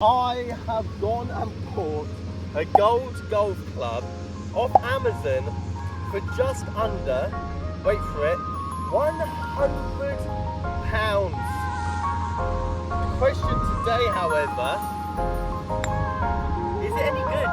I have gone and bought a gold golf club off Amazon for just under, wait for it, £100. The question today, however, is it any good?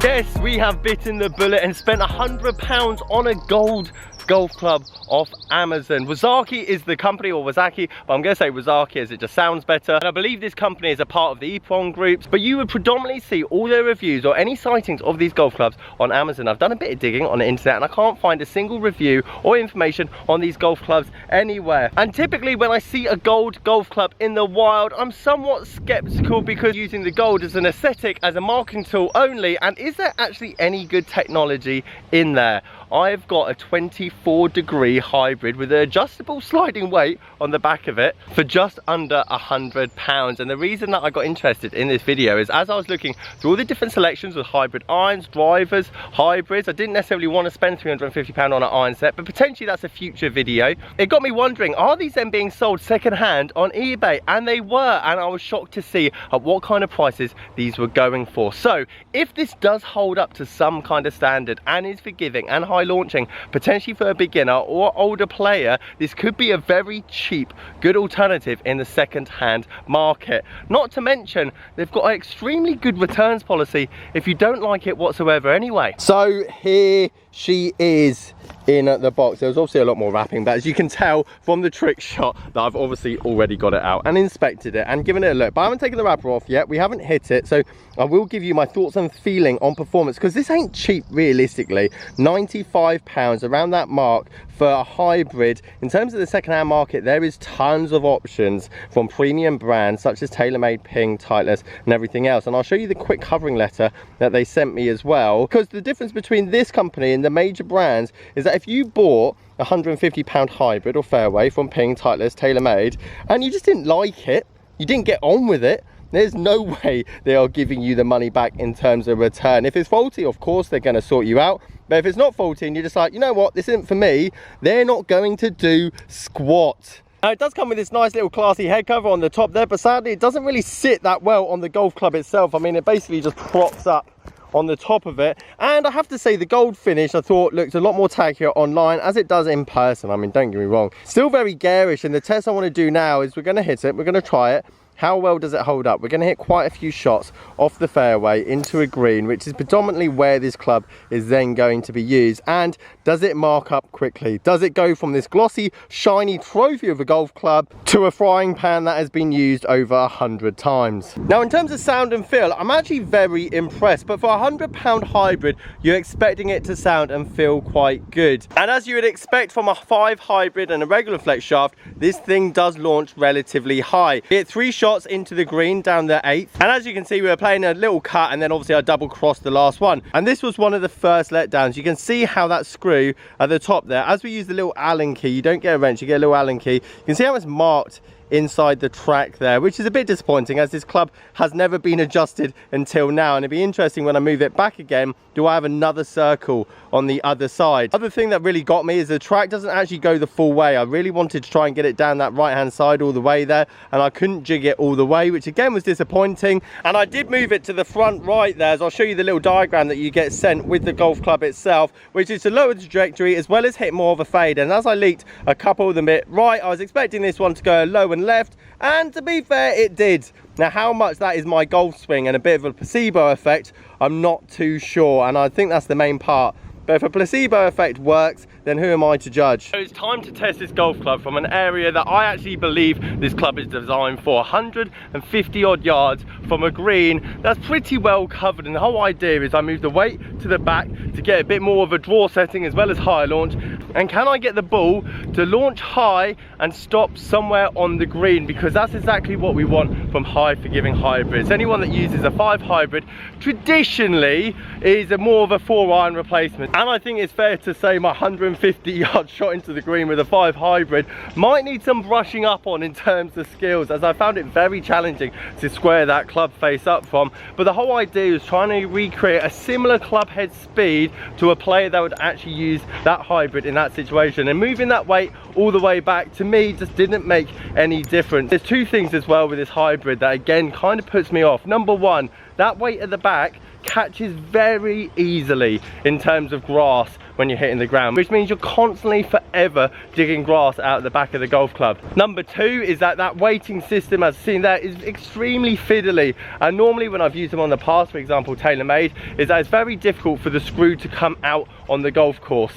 Yes, we have bitten the bullet and spent £100 on a gold golf club off Amazon. Wazaki is the company, or Wazaki, but I'm going to say Wazaki as it just sounds better. And I believe this company is a part of the Epon groups, but you would predominantly see all their reviews or any sightings of these golf clubs on Amazon. I've done a bit of digging on the internet and I can't find a single review or information on these golf clubs anywhere. And typically when I see a gold golf club in the wild, I'm somewhat skeptical because using the gold as an aesthetic, as a marketing tool only, and is there actually any good technology in there? I've got a 24-degree hybrid with an adjustable sliding weight on the back of it for just under £100. And the reason that I got interested in this video is as I was looking through all the different selections of hybrid irons, drivers, hybrids, I didn't necessarily want to spend £350 on an iron set, but potentially that's a future video. It got me wondering, are these then being sold second-hand on eBay? And they were, and I was shocked to see at what kind of prices these were going for. So if this does hold up to some kind of standard and is forgiving and high launching, potentially for a beginner or older player, this could be a very cheap, good alternative in the second-hand market. Not to mention, they've got an extremely good returns policy if you don't like it whatsoever anyway. So here she is in the box. There was obviously a lot more wrapping, but as you can tell from the trick shot that I've obviously already got it out and inspected it and given it a look, but I haven't taken the wrapper off yet. We haven't hit it, so I will give you my thoughts and feeling on performance, because this ain't cheap realistically. £95, around that mark for a hybrid. In terms of the second-hand market, there is tons of options from premium brands such as TaylorMade, Ping, Titleist and everything else. And I'll show you the quick covering letter that they sent me as well, because the difference between this company and the major brands is that if you bought a £150 hybrid or fairway from Ping, Titleist, TaylorMade, and you just didn't like it, you didn't get on with it, there's no way they are giving you the money back in terms of return. If it's faulty, of course they're going to sort you out, but if it's not faulty and you're just like, you know what, this isn't for me, they're not going to do squat. Now it does come with this nice little classy head cover on the top there, but sadly it doesn't really sit that well on the golf club itself. I mean, it basically just props up on the top of it, and I have to say the gold finish I thought looked a lot more tackier online as it does in person. I mean, don't get me wrong, still very garish, and the test I want to do now is we're going to hit it, we're going to try it. How well does it hold up? We're going to hit quite a few shots off the fairway into a green, which is predominantly where this club is then going to be used. And does it mark up quickly? Does it go from this glossy, shiny trophy of a golf club to a frying pan that has been used over 100 times? Now, in terms of sound and feel, I'm actually very impressed. But for a £100 hybrid, you're expecting it to sound and feel quite good. And as you would expect from a 5 hybrid and a regular flex shaft, this thing does launch relatively high. Hit 3 shots into the green down the 8th, and as you can see we were playing a little cut, and then obviously I double crossed the last one, and this was one of the first letdowns. You can see how that screw at the top there, as we use the little Allen key, you don't get a wrench, you get a little Allen key, you can see how it's marked inside the track there, which is a bit disappointing as this club has never been adjusted until now. And it'd be interesting when I move it back again, do I have another circle on the other side? Other thing that really got me is the track doesn't actually go the full way. I really wanted to try and get it down that right hand side all the way there, and I couldn't jig it all the way, which again was disappointing. And I did move it to the front right there, as I'll show you the little diagram that you get sent with the golf club itself, which is to lower the trajectory as well as hit more of a fade. And as I leaked a couple of them bit right, I was expecting this one to go low and left, and to be fair, it did. Now, how much that is my golf swing and a bit of a placebo effect, I'm not too sure, and I think that's the main part. But if a placebo effect works, then who am I to judge? So it's time to test this golf club from an area that I actually believe this club is designed for. 150 odd yards from a green that's pretty well covered, and the whole idea is I move the weight to the back to get a bit more of a draw setting as well as high launch. And can I get the ball to launch high and stop somewhere on the green, because that's exactly what we want from high forgiving hybrids. Anyone that uses a 5 hybrid traditionally is a more of a 4 iron replacement, and I think it's fair to say my 150 yard shot into the green with a 5 hybrid might need some brushing up on in terms of skills, as I found it very challenging to square that club face up from. But the whole idea is trying to recreate a similar club head speed to a player that would actually use that hybrid in that that situation, and moving that weight all the way back to me just didn't make any difference. There's two things as well with this hybrid that again kind of puts me off. Number one, that weight at the back catches very easily in terms of grass when you're hitting the ground, which means you're constantly forever digging grass out of the back of the golf club. Number two is that weighting system, as seen there, is extremely fiddly, and normally when I've used them on the past, for example TaylorMade, is that it's very difficult for the screw to come out on the golf course.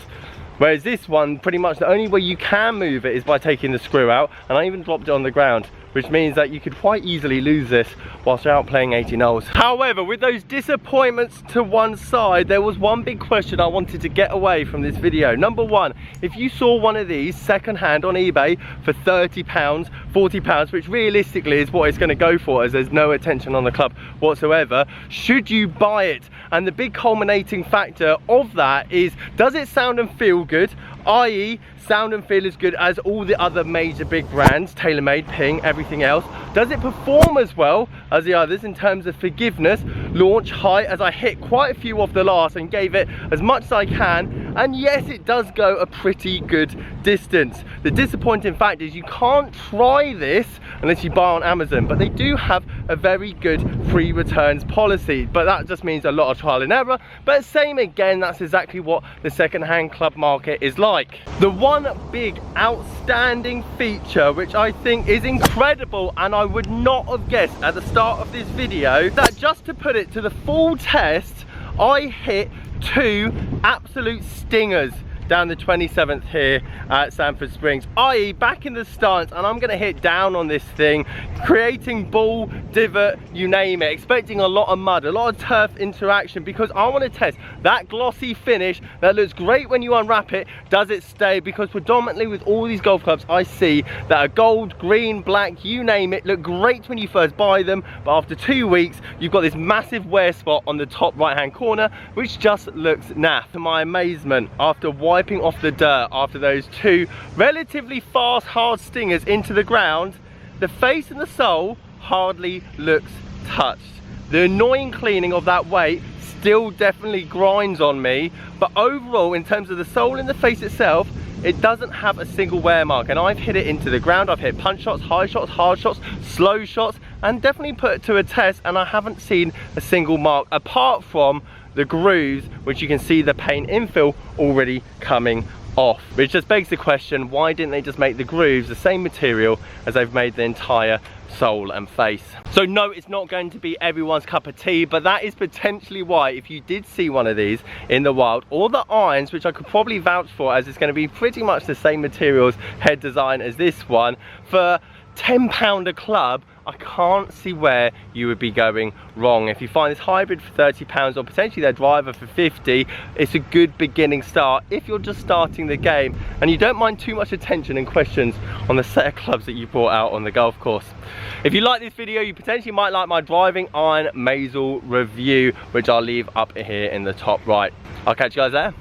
Whereas this one, pretty much the only way you can move it is by taking the screw out, and I even dropped it on the ground, which means that you could quite easily lose this whilst you're out playing 18 holes. However, with those disappointments to one side, there was one big question I wanted to get away from this video. Number one, if you saw one of these second hand on eBay for £30, £40, which realistically is what it's going to go for, as there's no attention on the club whatsoever, should you buy it? And the big culminating factor of that is, does it sound and feel good? i.e. sound and feel as good as all the other major big brands, TaylorMade, Ping, everything else? Does it perform as well as the others in terms of forgiveness, launch, height, as I hit quite a few off the last and gave it as much as I can? And yes, it does go a pretty good distance. The disappointing fact is you can't try this unless you buy on Amazon, but they do have a very good free returns policy, but that just means a lot of trial and error. But same again, that's exactly what the second-hand club market is like. The one big outstanding feature which I think is incredible, and I would not have guessed at the start of this video, that just to put it to the full test, I hit two absolute stingers down the 27th here at Sanford Springs, i.e. back in the stance, and I'm gonna hit down on this thing, creating ball, divot, you name it, expecting a lot of mud, a lot of turf interaction, because I want to test that glossy finish that looks great when you unwrap it. Does it stay? Because predominantly with all these golf clubs I see that are gold, green, black, you name it, look great when you first buy them, but after 2 weeks you've got this massive wear spot on the top right hand corner which just looks naff. To my amazement, after wiping off the dirt after those two relatively fast hard stingers into the ground, the face and the sole hardly looks touched. The annoying cleaning of that weight still definitely grinds on me, but overall in terms of the sole and the face itself, it doesn't have a single wear mark, and I've hit it into the ground. I've hit punch shots, high shots, hard shots, slow shots, and definitely put it to a test, and I haven't seen a single mark apart from the grooves, which you can see the paint infill already coming off, which just begs the question, why didn't they just make the grooves the same material as they've made the entire sole and face? So no, it's not going to be everyone's cup of tea, but that is potentially why, if you did see one of these in the wild, or the irons, which I could probably vouch for as it's going to be pretty much the same materials, head design as this one, for £10 a club, I can't see where you would be going wrong. If you find this hybrid for £30 or potentially their driver for 50, it's a good beginning start if you're just starting the game and you don't mind too much attention and questions on the set of clubs that you brought out on the golf course. If you like this video, you potentially might like my driving iron mazel review, which I'll leave up here in the top right. I'll catch you guys there.